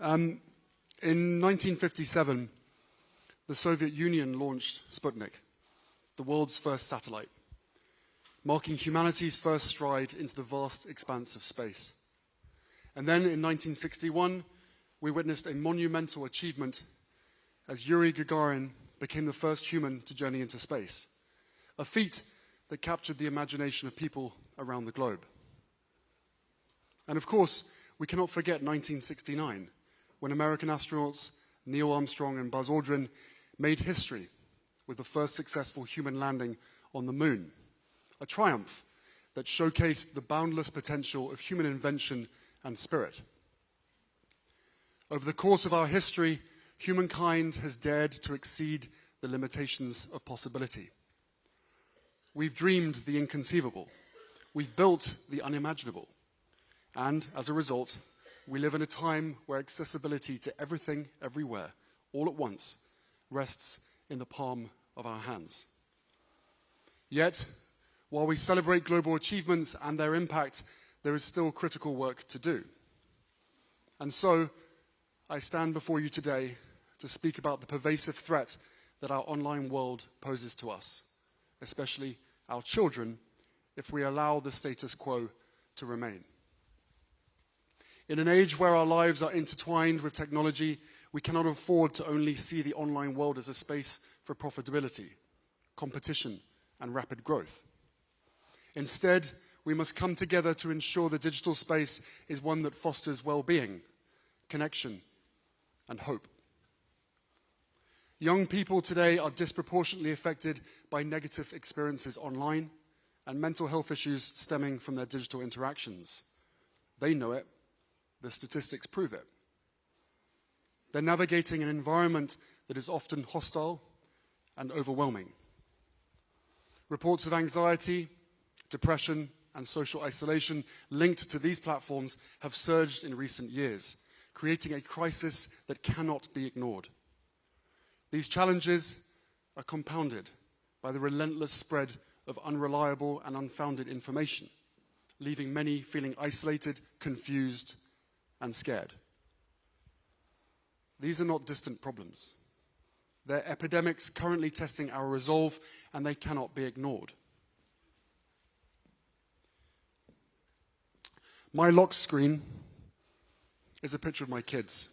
In 1957, the Soviet Union launched Sputnik, the world's first satellite, marking humanity's first stride into the vast expanse of space. And then in 1961, we witnessed a monumental achievement as Yuri Gagarin became the first human to journey into space, a feat that captured the imagination of people around the globe. And of course, we cannot forget 1969, when American astronauts Neil Armstrong and Buzz Aldrin made history with the first successful human landing on the moon, a triumph that showcased the boundless potential of human invention and spirit. Over the course of our history, humankind has dared to exceed the limitations of possibility. We've dreamed the inconceivable. We've built the unimaginable. And as a result, we live in a time where accessibility to everything, everywhere, all at once, rests in the palm of our hands. Yet, while we celebrate global achievements and their impact, there is still critical work to do. And so, I stand before you today to speak about the pervasive threat that our online world poses to us, especially our children, if we allow the status quo to remain. In an age where our lives are intertwined with technology, we cannot afford to only see the online world as a space for profitability, competition, and rapid growth. Instead, we must come together to ensure the digital space is one that fosters well-being, connection, and hope. Young people today are disproportionately affected by negative experiences online and mental health issues stemming from their digital interactions. They know it. The statistics prove it. They're navigating an environment that is often hostile and overwhelming. Reports of anxiety, depression, and social isolation linked to these platforms have surged in recent years, creating a crisis that cannot be ignored. These challenges are compounded by the relentless spread of unreliable and unfounded information, leaving many feeling isolated, confused, and scared. These are not distant problems. They're epidemics currently testing our resolve, and they cannot be ignored. My lock screen is a picture of my kids.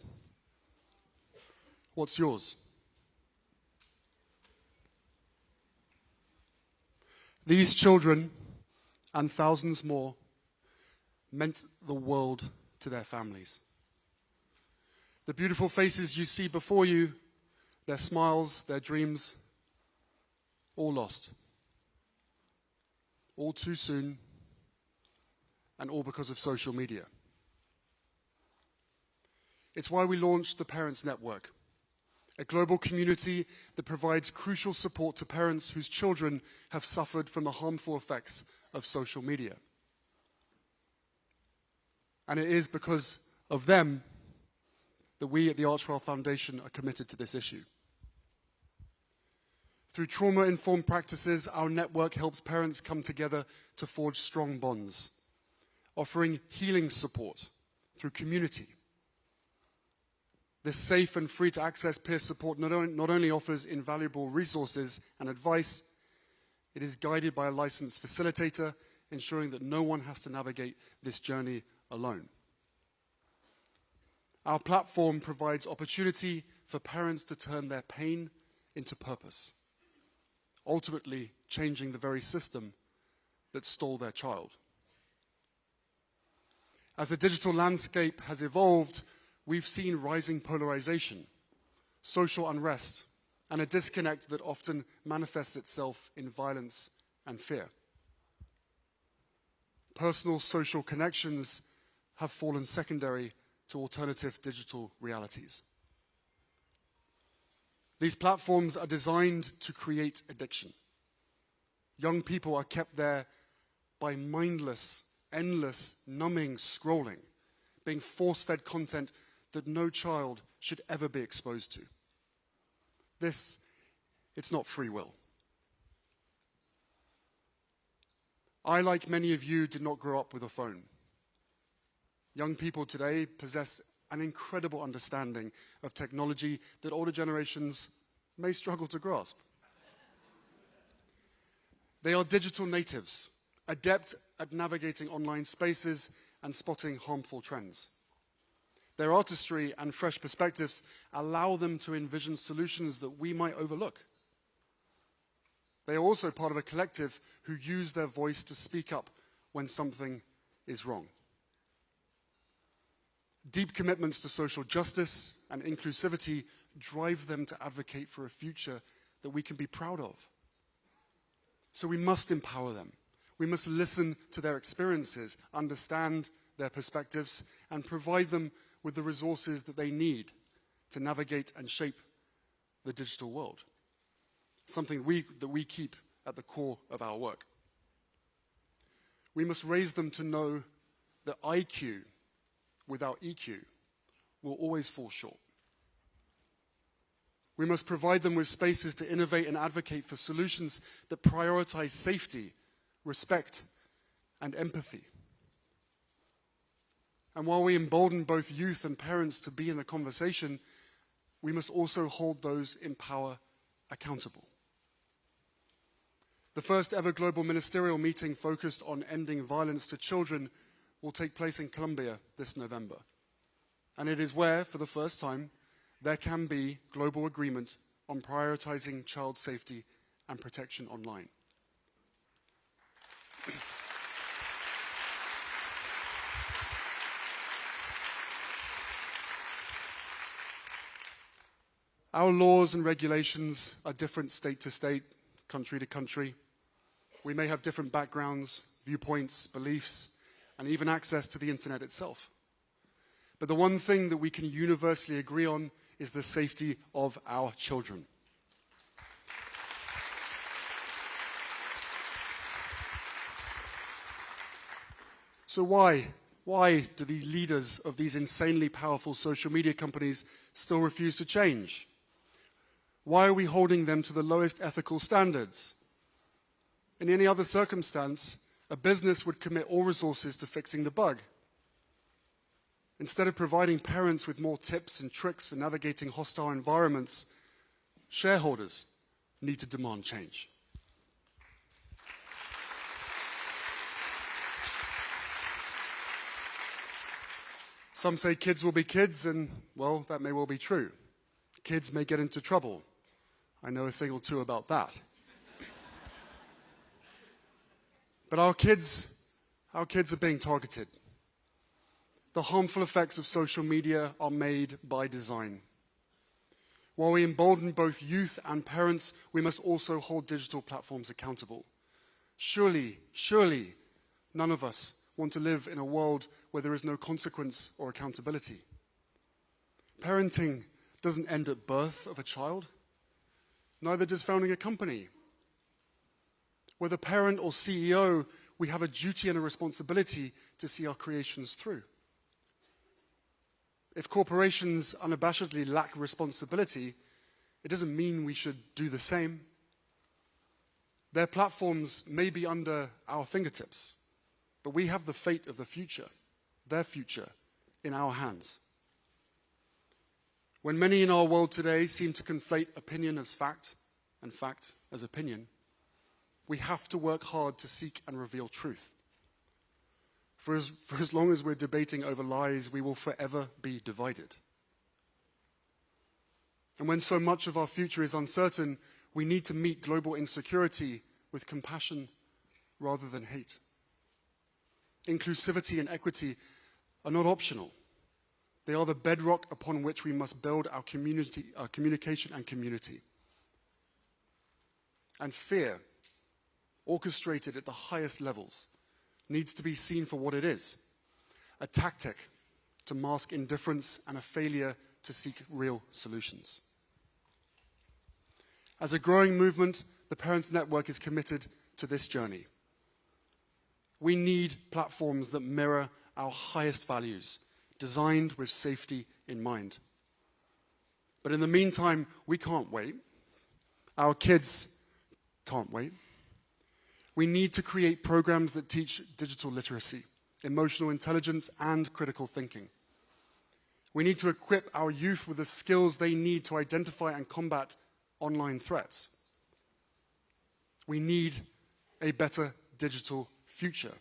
What's yours? These children, and thousands more, meant the world to their families. The beautiful faces you see before you, their smiles, their dreams, all lost. All too soon, and all because of social media. It's why we launched the Parents Network, a global community that provides crucial support to parents whose children have suffered from the harmful effects of social media. And it is because of them that we at the Archwell Foundation are committed to this issue. Through trauma-informed practices, our network helps parents come together to forge strong bonds, offering healing support through community. This safe and free-to-access peer support not only offers invaluable resources and advice, it is guided by a licensed facilitator, ensuring that no one has to navigate this journey alone. Our platform provides opportunity for parents to turn their pain into purpose, ultimately changing the very system that stole their child. As the digital landscape has evolved, we've seen rising polarization, social unrest, and a disconnect that often manifests itself in violence and fear. Personal social connections have fallen secondary to alternative digital realities. These platforms are designed to create addiction. Young people are kept there by mindless, endless, numbing scrolling, being force-fed content that no child should ever be exposed to. It's not free will. I, like many of you, did not grow up with a phone. Young people today possess an incredible understanding of technology that older generations may struggle to grasp. They are digital natives, adept at navigating online spaces and spotting harmful trends. Their artistry and fresh perspectives allow them to envision solutions that we might overlook. They are also part of a collective who use their voice to speak up when something is wrong. Deep commitments to social justice and inclusivity drive them to advocate for a future that we can be proud of. So we must empower them. We must listen to their experiences, understand their perspectives, and provide them with the resources that they need to navigate and shape the digital world, something that we keep at the core of our work. We must raise them to know that IQ without EQ will always fall short. We must provide them with spaces to innovate and advocate for solutions that prioritize safety, respect, and empathy. And while we embolden both youth and parents to be in the conversation, we must also hold those in power accountable. The first ever global ministerial meeting focused on ending violence to children will take place in Colombia this November. And it is where, for the first time, there can be global agreement on prioritizing child safety and protection online. Our laws and regulations are different state to state, country to country. We may have different backgrounds, viewpoints, beliefs, and even access to the internet itself. But the one thing that we can universally agree on is the safety of our children. So why do the leaders of these insanely powerful social media companies still refuse to change? Why are we holding them to the lowest ethical standards? In any other circumstance, a business would commit all resources to fixing the bug. Instead of providing parents with more tips and tricks for navigating hostile environments, shareholders need to demand change. Some say kids will be kids, and, well, that may well be true. Kids may get into trouble. I know a thing or two about that. But our kids are being targeted. The harmful effects of social media are made by design. While we embolden both youth and parents, we must also hold digital platforms accountable. Surely, none of us want to live in a world where there is no consequence or accountability. Parenting doesn't end at birth of a child. Neither does founding a company. Whether parent or CEO, we have a duty and a responsibility to see our creations through. If corporations unabashedly lack responsibility, it doesn't mean we should do the same. Their platforms may be under our fingertips, but we have the fate of the future, their future, in our hands. When many in our world today seem to conflate opinion as fact and fact as opinion, we have to work hard to seek and reveal truth. For as long as we're debating over lies, we will forever be divided. And when so much of our future is uncertain, we need to meet global insecurity with compassion rather than hate. Inclusivity and equity are not optional. They are the bedrock upon which we must build our communication and community. And fear, orchestrated at the highest levels, needs to be seen for what it is: a tactic to mask indifference and a failure to seek real solutions. As a growing movement, the Parents Network is committed to this journey. We need platforms that mirror our highest values, designed with safety in mind. But in the meantime, we can't wait. Our kids can't wait. We need to create programs that teach digital literacy, emotional intelligence, and critical thinking. We need to equip our youth with the skills they need to identify and combat online threats. We need a better digital future,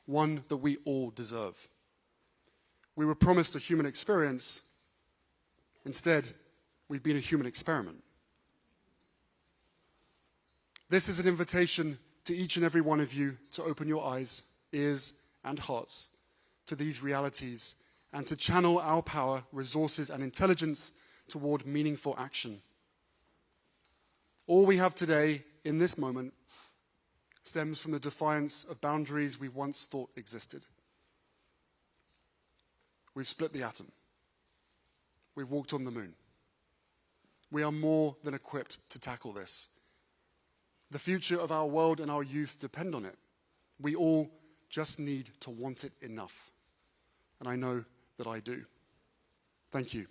one that we all deserve. We were promised a human experience. Instead, we've been a human experiment. This is an invitation to each and every one of you to open your eyes, ears, and hearts to these realities and to channel our power, resources, and intelligence toward meaningful action. All we have today, in this moment, stems from the defiance of boundaries we once thought existed. We've split the atom. We've walked on the moon. We are more than equipped to tackle this. The future of our world and our youth depend on it. We all just need to want it enough. And I know that I do. Thank you.